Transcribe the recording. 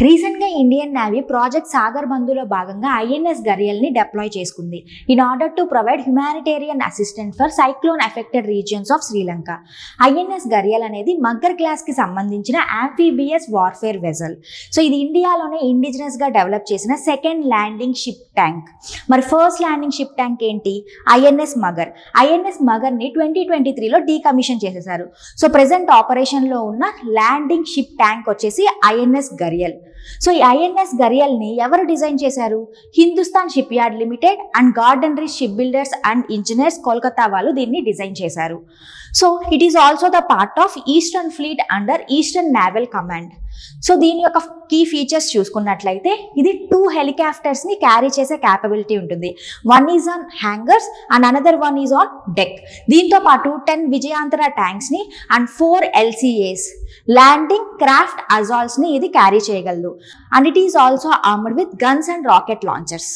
రీసెంట్గా Indian navy project Sagar బంధులో భాగంగా INS గరియల్ని deploy చేసుకుంది in order to provide humanitarian assistant for cyclone affected regions of Sri Lanka. INS gharial అనేది mugger క్లాస్కి సంబంధించిన యాంఫీబియస్ వార్ఫేర్ వెజల్. సో ఇది ఇండియాలోనే ఇండిజినస్గా డెవలప్ చేసిన సెకండ్ ల్యాండింగ్ షిప్ ట్యాంక్. మరి ఫస్ట్ ల్యాండింగ్ షిప్ ట్యాంక్ ఏంటి? ఐఎన్ఎస్ మగర్. ఐఎన్ఎస్ మగర్ని 2023లో డీకమిషన్ చేసేశారు. సో ప్రెసెంట్ ఆపరేషన్లో ఉన్న ల్యాండింగ్ షిప్ ట్యాంక్ వచ్చేసి ఐఎన్ఎస్ గరియల్. సో ఈ ఐఎన్ఎస్ గరియల్ని ఎవరు డిజైన్ చేశారు? Hindustan shipyard limited and Garden Reach shipbuilders and engineers Kolkata వాళ్ళు దీన్ని డిజైన్ చేశారు. So it is also the part of eastern fleet under eastern naval command. So దీని యొక్క కీ ఫీచర్స్ చూసుకున్నట్లయితే ఇది 2 హెలికాప్టర్స్ని క్యారీ చేసే క్యాపబిలిటీ ఉంటుంది. One is on hangers and another one is on deck. దీంతో పాటు 10 విజయాంతర ట్యాంక్స్ని అండ్ 4 LCAs ల్యాండింగ్ క్రాఫ్ట్ అజాల్స్ని ఇది carry చేయగలదు. And it is also armed with guns and rocket launchers.